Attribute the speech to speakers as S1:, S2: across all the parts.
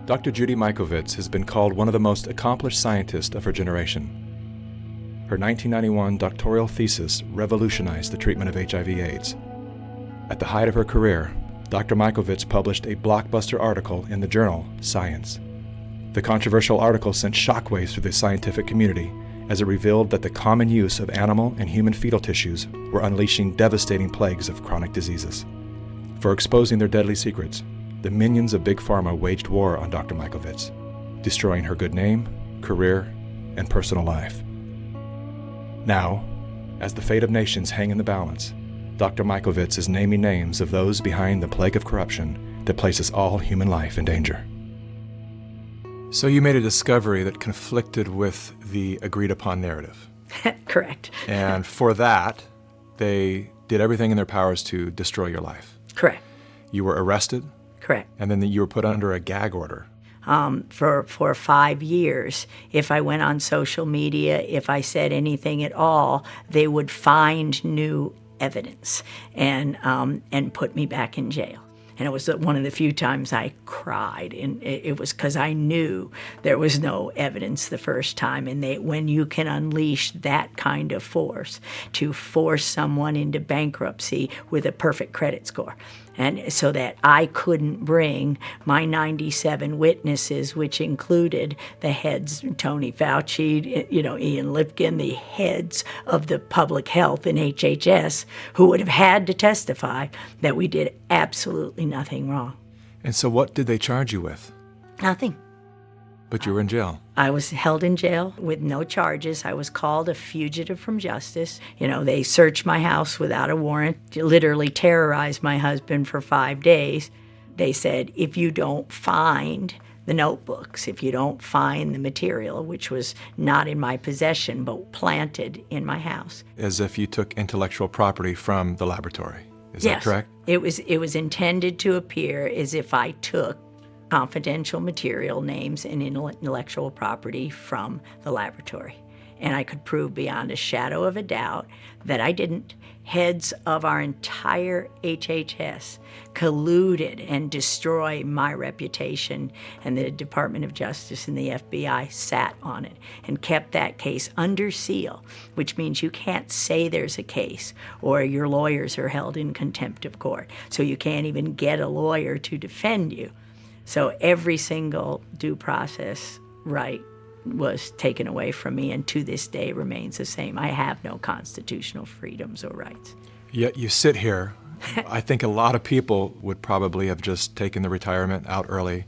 S1: Dr. Judy Mikovits has been called one of the most accomplished scientists of her generation. Her 1991 doctoral thesis revolutionized the treatment of HIV/AIDS. At the height of her career, Dr. Mikovits published a blockbuster article in the journal Science. The controversial article sent shockwaves through the scientific community as it revealed that the common use of animal and human fetal tissues were unleashing devastating plagues of chronic diseases. For exposing their deadly secrets, the minions of Big Pharma waged war on Dr. Mikovits, destroying her good name, career, and personal life. Now, as the fate of nations hang in the balance, Dr. Mikovits is naming names of those behind the plague of corruption that places all human life in danger. So you made a discovery that conflicted with the agreed-upon narrative.
S2: Correct.
S1: And for that, they did everything in their powers to destroy your life.
S2: Correct.
S1: You were arrested.
S2: Correct.
S1: And then you were put under a gag order.
S2: For 5 years, if I went on social media, if I said anything at all, they would find new evidence and put me back in jail. And it was one of the few times I cried, and it was because I knew there was no evidence the first time. And when you can unleash that kind of force to force someone into bankruptcy with a perfect credit score, and so that I couldn't bring my 97 witnesses, which included the heads, Tony Fauci, Ian Lipkin, the heads of the public health in HHS, who would have had to testify that we did absolutely nothing wrong.
S1: And so what did they charge you with?
S2: Nothing.
S1: But you were in jail.
S2: I was held in jail with no charges. I was called a fugitive from justice. They searched my house without a warrant, literally terrorized my husband for 5 days. They said, if you don't find the notebooks, if you don't find the material, which was not in my possession but planted in my house.
S1: As if you took intellectual property from the laboratory. Is
S2: Yes.
S1: that correct?
S2: It was intended to appear as if I took confidential material, names, and intellectual property from the laboratory. And I could prove beyond a shadow of a doubt that I didn't. Heads of our entire HHS colluded and destroyed my reputation, and the Department of Justice and the FBI sat on it and kept that case under seal, which means you can't say there's a case or your lawyers are held in contempt of court. So you can't even get a lawyer to defend you. So every single due process right was taken away from me, and to this day remains the same. I have no constitutional freedoms or rights.
S1: Yet you sit here. I think a lot of people would probably have just taken the retirement out early,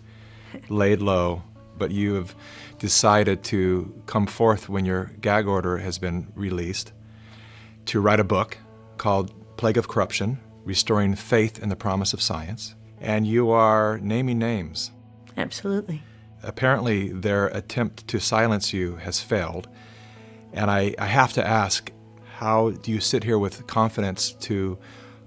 S1: laid low, but you have decided to come forth when your gag order has been released to write a book called Plague of Corruption, Restoring Faith in the Promise of Science. And you are naming names.
S2: Absolutely.
S1: Apparently, their attempt to silence you has failed. And I have to ask, how do you sit here with confidence to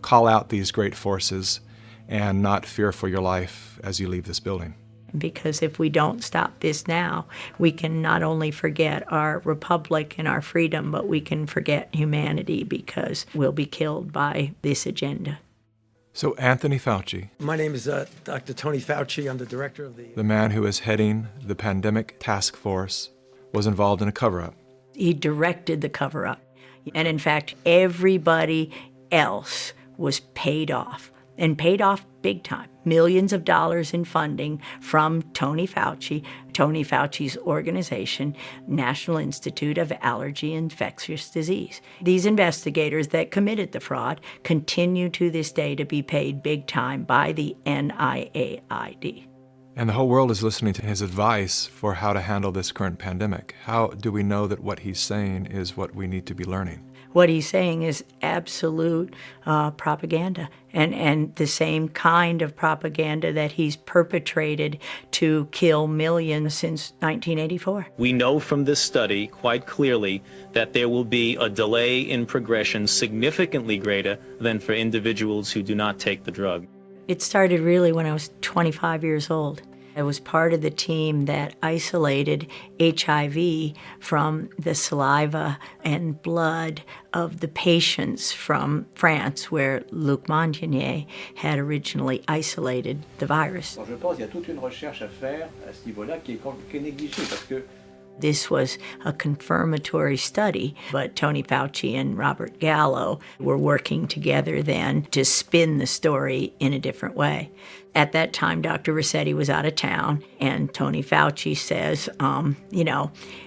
S1: call out these great forces and not fear for your life as you leave this building?
S2: Because if we don't stop this now, we can not only forget our republic and our freedom, but we can forget humanity, because we'll be killed by this agenda.
S1: So Anthony Fauci.
S3: My name is Dr. Tony Fauci. I'm the director of
S1: the man who is heading the Plandemic task force, was involved in a cover-up.
S2: He directed the cover-up. And in fact, everybody else was paid off, and paid off big time. Millions of dollars in funding from Tony Fauci's organization, National Institute of Allergy and Infectious Disease. These investigators that committed the fraud continue to this day to be paid big time by the NIAID.
S1: And the whole world is listening to his advice for how to handle this current pandemic. How do we know that what he's saying is what we need to be learning?
S2: What he's saying is absolute propaganda, and the same kind of propaganda that he's perpetrated to kill millions since 1984.
S4: We know from this study quite clearly that there will be a delay in progression significantly greater than for individuals who do not take the drug.
S2: It started really when I was 25 years old. I was part of the team that isolated HIV from the saliva and blood of the patients from France, where Luc Montagnier had originally isolated the virus.
S5: Je pense qu'il y a toute une recherche à faire à ce niveau-là qui est négligée parce que
S2: This was a confirmatory study, but Tony Fauci and Robert Gallo were working together then to spin the story in a different way. At that time, Dr. Rossetti was out of town, and Tony Fauci says,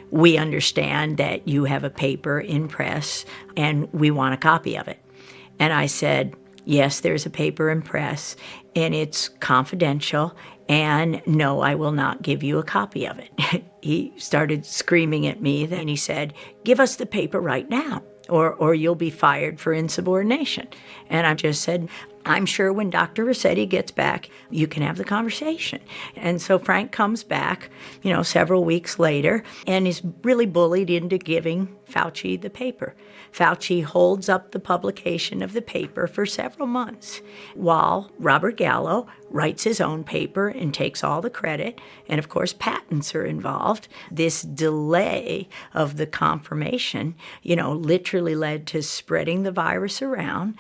S2: we understand that you have a paper in press, and we want a copy of it. And I said, yes, there's a paper in press, and it's confidential, and no, I will not give you a copy of it. He started screaming at me, then he said, give us the paper right now, or you'll be fired for insubordination. And I just said, I'm sure when Dr. Rossetti gets back, you can have the conversation. And so Frank comes back, several weeks later, and is really bullied into giving Fauci the paper. Fauci holds up the publication of the paper for several months, while Robert Gallo writes his own paper and takes all the credit, and of course patents are involved. This delay of the confirmation, literally led to spreading the virus around,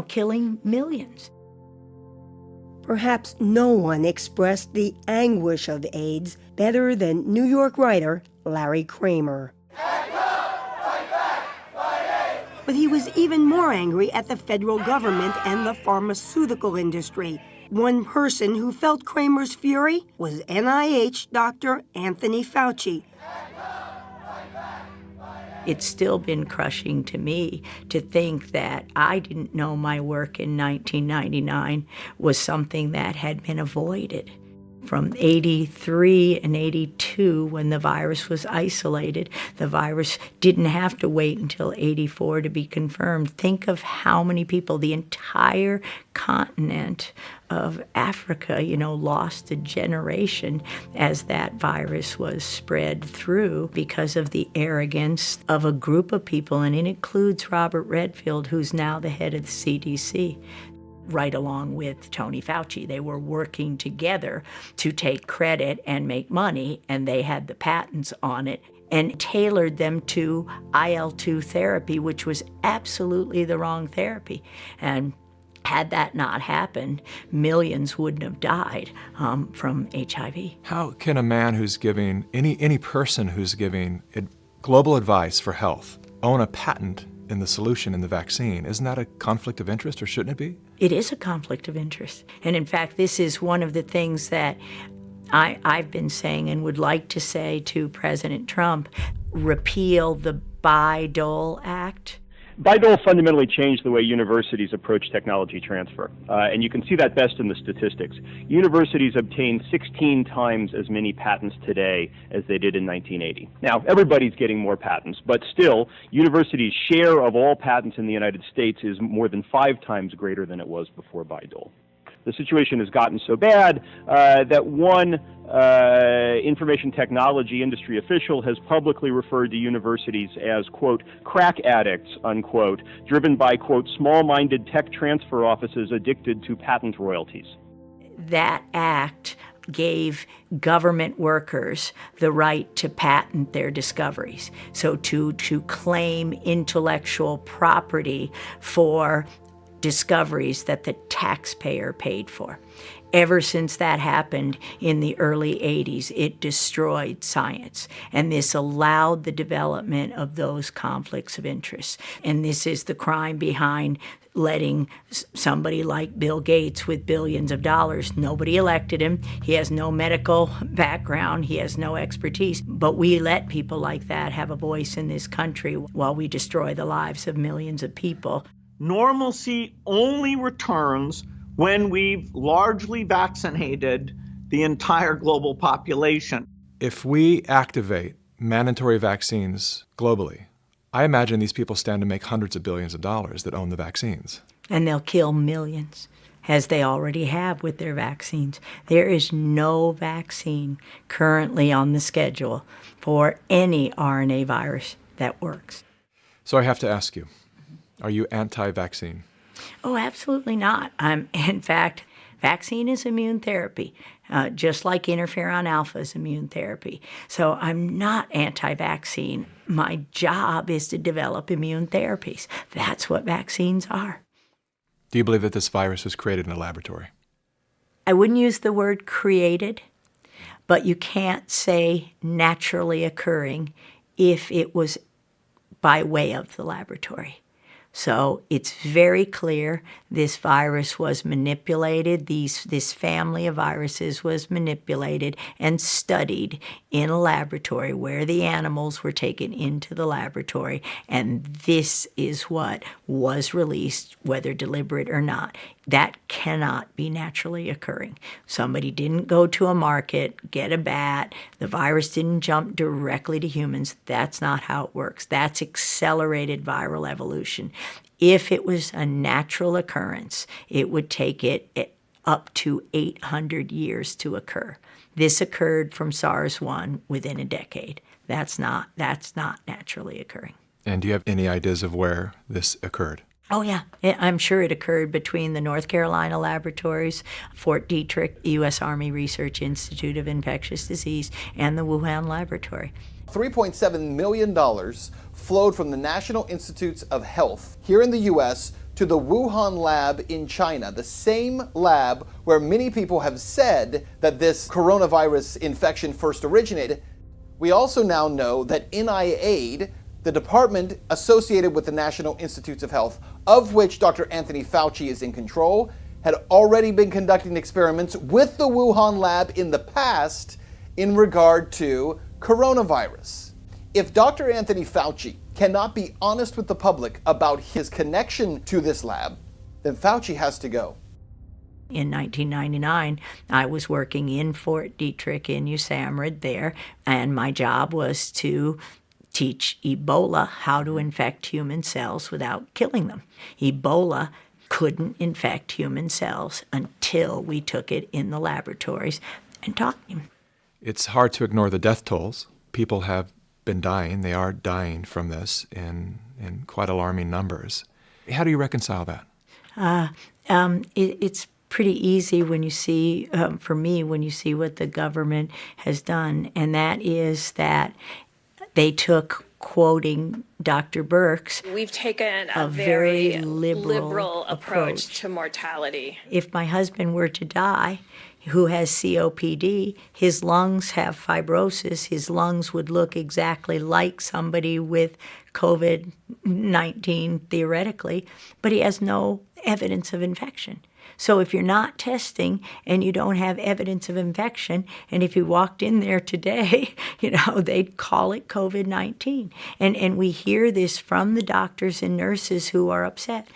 S2: killing millions.
S6: Perhaps no one expressed the anguish of AIDS better than New York writer Larry Kramer. But he was even more angry at the federal government and the pharmaceutical industry. One person who felt Kramer's fury was NIH Dr. Anthony Fauci.
S2: It's still been crushing to me to think that I didn't know my work in 1999 was something that had been avoided. From 83 and 82, when the virus was isolated, the virus didn't have to wait until 84 to be confirmed. Think of how many people, the entire continent of Africa, lost a generation as that virus was spread through because of the arrogance of a group of people, and it includes Robert Redfield, who's now the head of the CDC. Right along with Tony Fauci. They were working together to take credit and make money, and they had the patents on it and tailored them to IL-2 therapy, which was absolutely the wrong therapy. And had that not happened, millions wouldn't have died from HIV.
S1: How can a man who's giving, any person who's giving global advice for health, own a patent in the solution in the vaccine? Isn't that a conflict of interest, or shouldn't it be?
S2: It is a conflict of interest. And in fact, this is one of the things that I've been saying and would like to say to President Trump: repeal the Bayh-Dole Act.
S7: Bayh-Dole fundamentally changed the way universities approach technology transfer, and you can see that best in the statistics. Universities obtain 16 times as many patents today as they did in 1980. Now, everybody's getting more patents, but still, universities' share of all patents in the United States is more than 5 times greater than it was before Bayh-Dole. The situation has gotten so bad that one information technology industry official has publicly referred to universities as, quote, crack addicts, unquote, driven by, quote, small-minded tech transfer offices addicted to patent royalties.
S2: That act gave government workers the right to patent their discoveries, so to claim intellectual property for discoveries that the taxpayer paid for. Ever since that happened in the early 80s, it destroyed science. And this allowed the development of those conflicts of interest. And this is the crime behind letting somebody like Bill Gates with billions of dollars, nobody elected him, he has no medical background, he has no expertise, but we let people like that have a voice in this country while we destroy the lives of millions of people.
S8: Normalcy only returns when we've largely vaccinated the entire global population.
S1: If we activate mandatory vaccines globally, I imagine these people stand to make hundreds of billions of dollars that own the vaccines.
S2: And they'll kill millions, as they already have with their vaccines. There is no vaccine currently on the schedule for any RNA virus that works.
S1: So I have to ask you, are you anti-vaccine?
S2: Oh, absolutely not. In fact, Vaccine is immune therapy, just like interferon alpha is immune therapy. So I'm not anti-vaccine. My job is to develop immune therapies. That's what vaccines are.
S1: Do you believe that this virus was created in a laboratory?
S2: I wouldn't use the word created, but you can't say naturally occurring if it was by way of the laboratory. So it's very clear this virus was manipulated, this family of viruses was manipulated and studied in a laboratory where the animals were taken into the laboratory, and this is what was released, whether deliberate or not. That cannot be naturally occurring. Somebody didn't go to a market, get a bat, the virus didn't jump directly to humans. That's not how it works. That's accelerated viral evolution. If it was a natural occurrence, it would take it up to 800 years to occur. This occurred from SARS-1 within a decade. That's not naturally occurring.
S1: And do you have any ideas of where this occurred?
S2: Oh, yeah. I'm sure it occurred between the North Carolina laboratories, Fort Detrick, U.S. Army Research Institute of Infectious Disease, and the Wuhan laboratory.
S9: $3.7 million flowed from the National Institutes of Health here in the U.S. to the Wuhan lab in China, the same lab where many people have said that this coronavirus infection first originated. We also now know that NIAID, the department associated with the National Institutes of Health, of which Dr. Anthony Fauci is in control, had already been conducting experiments with the Wuhan lab in the past in regard to coronavirus. If Dr. Anthony Fauci cannot be honest with the public about his connection to this lab, then Fauci has to go.
S2: In 1999, I was working in Fort Detrick in USAMRIID there, and my job was to teach Ebola how to infect human cells without killing them. Ebola couldn't infect human cells until we took it in the laboratories and taught him.
S1: It's hard to ignore the death tolls. People have been dying. They are dying from this in quite alarming numbers. How do you reconcile that?
S2: It's pretty easy when you see, for me, when you see what the government has done, and that is that they took, quoting Dr. Birx,
S10: we've taken
S2: a very liberal
S10: approach to mortality.
S2: If my husband were to die, who has COPD, his lungs have fibrosis, his lungs would look exactly like somebody with COVID-19 theoretically, but he has no evidence of infection. So if you're not testing and you don't have evidence of infection, and if you walked in there today, they'd call it COVID-19. And we hear this from the doctors and nurses who are upset.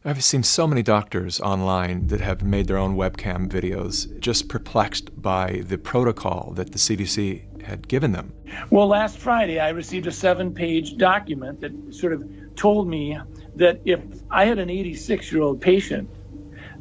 S1: I've seen so many doctors online that have made their own webcam videos, just perplexed by the protocol that the CDC had given them.
S11: Well, last Friday, I received a 7-page document that sort of told me that if I had an 86-year-old patient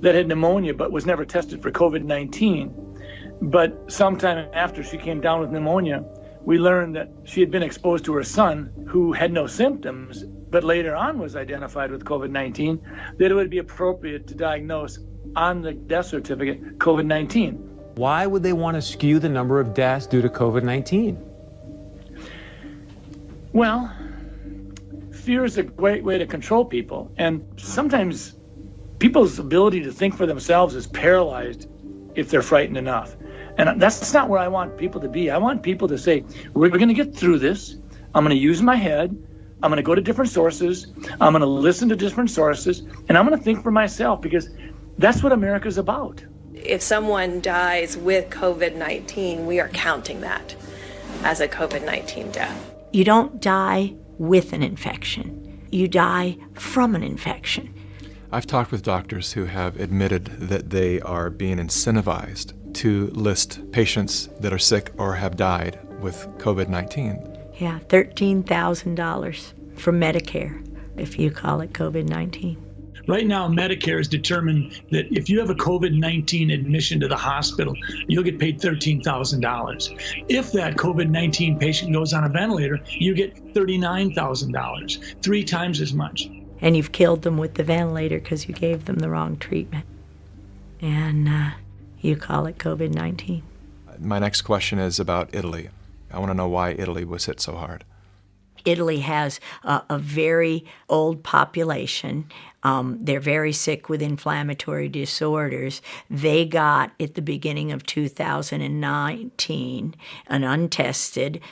S11: that had pneumonia but was never tested for COVID-19, but sometime after she came down with pneumonia, we learned that she had been exposed to her son who had no symptoms, but later on was identified with COVID-19, that it would be appropriate to diagnose on the death certificate COVID-19.
S12: Why would they want to skew the number of deaths due to COVID-19?
S11: Well, fear is a great way to control people, and sometimes people's ability to think for themselves is paralyzed if they're frightened enough. And that's not where I want people to be. I want people to say, we're going to get through this. I'm going to use my head. I'm going to go to different sources. I'm going to listen to different sources. And I'm going to think for myself, because that's what America's about.
S10: If someone dies with COVID-19, we are counting that as a COVID-19 death.
S2: You don't die with an infection. You die from an infection.
S1: I've talked with doctors who have admitted that they are being incentivized to list patients that are sick or have died with COVID-19.
S2: Yeah, $13,000 from Medicare, if you call it COVID-19.
S13: Right now, Medicare has determined that if you have a COVID-19 admission to the hospital, you'll get paid $13,000. If that COVID-19 patient goes on a ventilator, you get $39,000, 3 times as much.
S2: And you've killed them with the ventilator because you gave them the wrong treatment. and you call it COVID-19.
S1: My next question is about Italy. I want to know why Italy was hit so hard.
S2: Italy has a very old population. They're very sick with inflammatory disorders. They got, at the beginning of 2019, an untested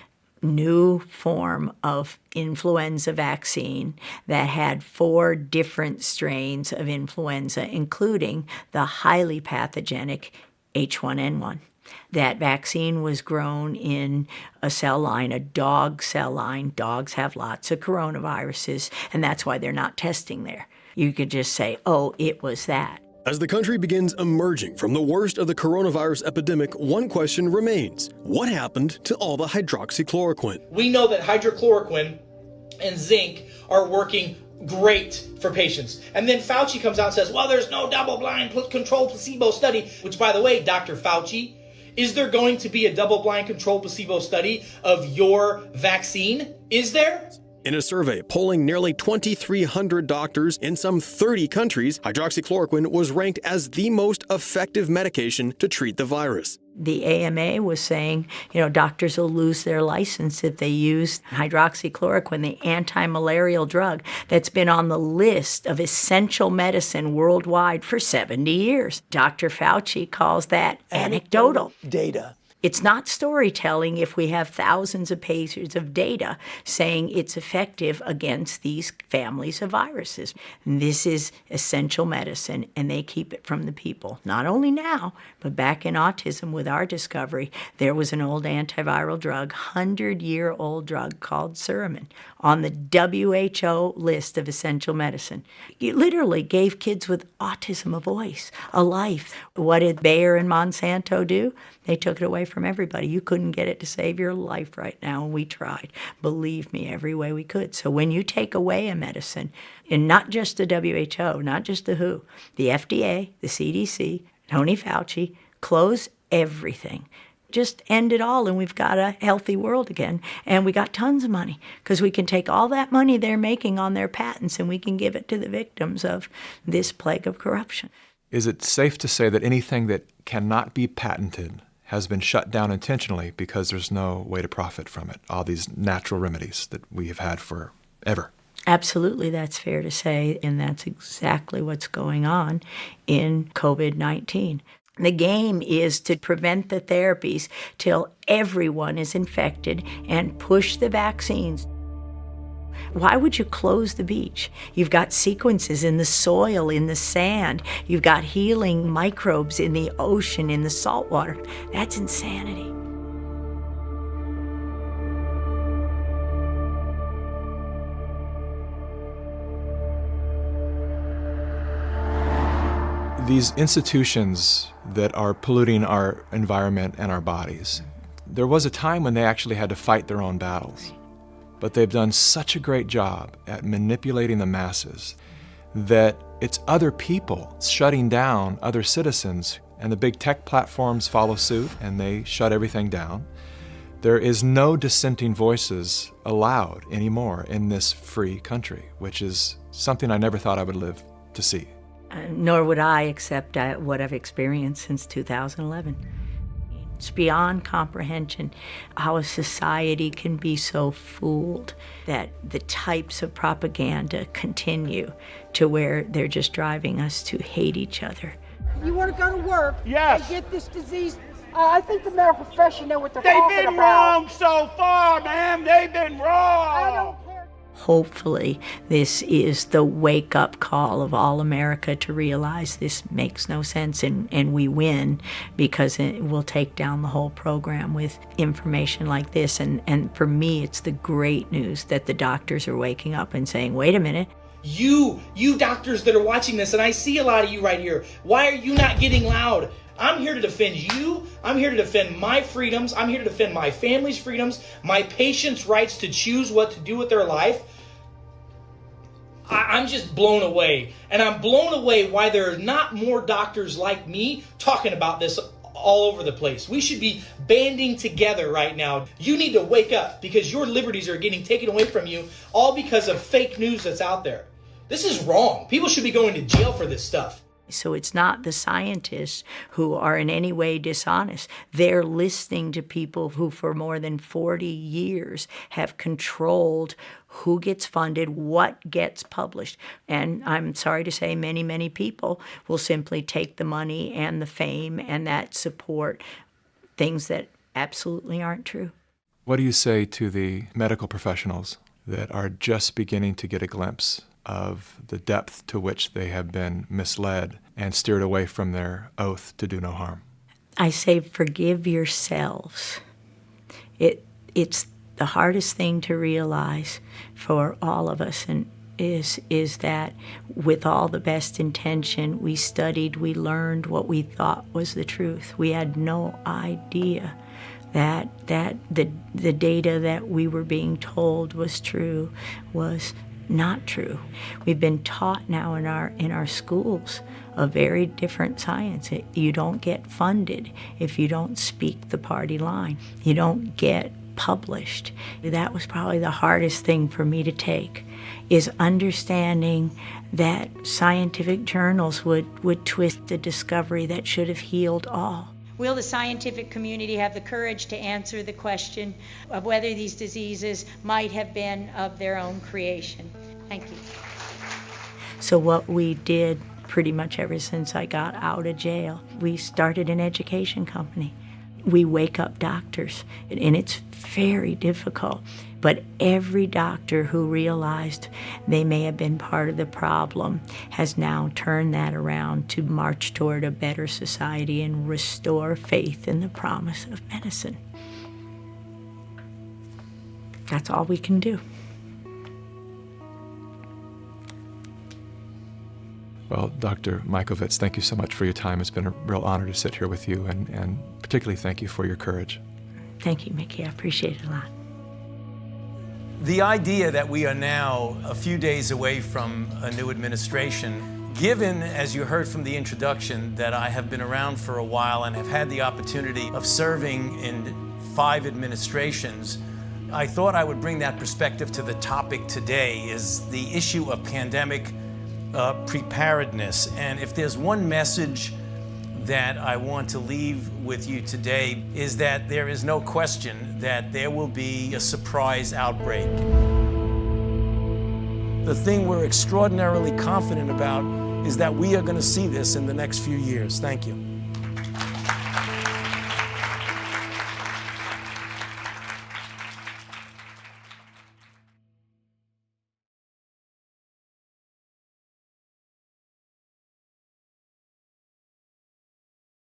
S2: new form of influenza vaccine that had 4 different strains of influenza, including the highly pathogenic H1N1. That vaccine was grown in a cell line, a dog cell line. Dogs have lots of coronaviruses, and that's why they're not testing there. You could just say, oh, it was that.
S14: As the country begins emerging from the worst of the coronavirus epidemic, one question remains. What happened to all the hydroxychloroquine?
S15: We know that hydrochloroquine and zinc are working great for patients. And then Fauci comes out and says, well, there's no double-blind controlled placebo study, which, by the way, Dr. Fauci, is there going to be a double-blind controlled placebo study of your vaccine? Is there?
S14: In a survey polling nearly 2,300 doctors in some 30 countries, hydroxychloroquine was ranked as the most effective medication to treat the virus.
S2: The AMA was saying, doctors will lose their license if they use hydroxychloroquine, the anti-malarial drug that's been on the list of essential medicine worldwide for 70 years. Dr. Fauci calls that anecdotal
S3: data.
S2: It's not storytelling if we have thousands of pages of data saying it's effective against these families of viruses. This is essential medicine, and they keep it from the people. Not only now, but back in autism with our discovery, there was an old antiviral drug, 100-year-old drug called Suramin, on the WHO list of essential medicine. It literally gave kids with autism a voice, a life. What did Bayer and Monsanto do? They took it away from everybody. You couldn't get it to save your life right now, and we tried. Believe me, every way we could. So when you take away a medicine, and not just the WHO, not just the WHO, the FDA, the CDC, Tony Fauci, close everything. Just end it all, and we've got a healthy world again. And we got tons of money, because we can take all that money they're making on their patents, and we can give it to the victims of this plague of corruption.
S1: Is it safe to say that anything that cannot be patented has been shut down intentionally because there's no way to profit from it, all these natural remedies that we have had forever?
S2: Absolutely, that's fair to say, and that's exactly what's going on in COVID-19. The game is to prevent the therapies till everyone is infected and push the vaccines. Why would you close the beach? You've got sequences in the soil, in the sand. You've got healing microbes in the ocean, in the salt water. That's insanity.
S1: These institutions that are polluting our environment and our bodies, there was a time when they actually had to fight their own battles. But they've done such a great job at manipulating the masses that it's other people shutting down other citizens, and the big tech platforms follow suit and they shut everything down. There is no dissenting voices allowed anymore in this free country, which is something I never thought I would live to see.
S2: Nor would I, accept what I've experienced since 2011. It's beyond comprehension how a society can be so fooled that the types of propaganda continue to where they're just driving us to hate each other.
S6: You want to go to work
S16: yes.
S6: and get this disease? I think the medical profession know what they're talking about.
S16: They've been wrong so far, ma'am. They've been wrong.
S6: I don't care.
S2: Hopefully, this is the wake-up call of all America to realize this makes no sense, and we win, because it will take down the whole program with information like this. And for me, it's the great news that the doctors are waking up and saying, wait a minute.
S15: You doctors that are watching this, and I see a lot of you right here, why are you not getting loud? I'm here to defend you. I'm here to defend my freedoms. I'm here to defend my family's freedoms, my patients' rights to choose what to do with their life. I'm just blown away. And I'm blown away why there are not more doctors like me talking about this all over the place. We should be banding together right now. You need to wake up, because your liberties are getting taken away from you, all because of fake news that's out there. This is wrong. People should be going to jail for this stuff.
S2: So it's not the scientists who are in any way dishonest. They're listening to people who for more than 40 years have controlled who gets funded, what gets published. And I'm sorry to say many, many people will simply take the money and the fame and that support things that absolutely aren't true.
S1: What do you say to the medical professionals that are just beginning to get a glimpse of the depth to which they have been misled and steered away from their oath to do no harm?
S2: I say forgive yourselves. It's the hardest thing to realize for all of us, and is that with all the best intention, we studied, we learned what we thought was the truth. We had no idea that the data that we were being told was true was not true. We've been taught now in our schools a very different science. You don't get funded if you don't speak the party line. You don't get published. That was probably the hardest thing for me to take, is understanding that scientific journals would twist a discovery that should have healed all.
S17: Will the scientific community have the courage to answer the question of whether these diseases might have been of their own creation? Thank you.
S2: So what we did pretty much ever since I got out of jail, we started an education company. We wake up doctors, and it's very difficult. But every doctor who realized they may have been part of the problem has now turned that around to march toward a better society and restore faith in the promise of medicine. That's all we can do.
S1: Well, Dr. Mikovits, thank you so much for your time. It's been a real honor to sit here with you, and particularly thank you for your courage.
S2: Thank you, Mikki. I appreciate it a lot.
S18: The idea that we are now a few days away from a new administration, given, as you heard from the introduction, that I have been around for a while and have had the opportunity of serving in 5 administrations, I thought I would bring that perspective to the topic today, is the issue of pandemic preparedness. And if there's one message that I want to leave with you today, is that there is no question that there will be a surprise outbreak. The thing we're extraordinarily confident about is that we are going to see this in the next few years. Thank you.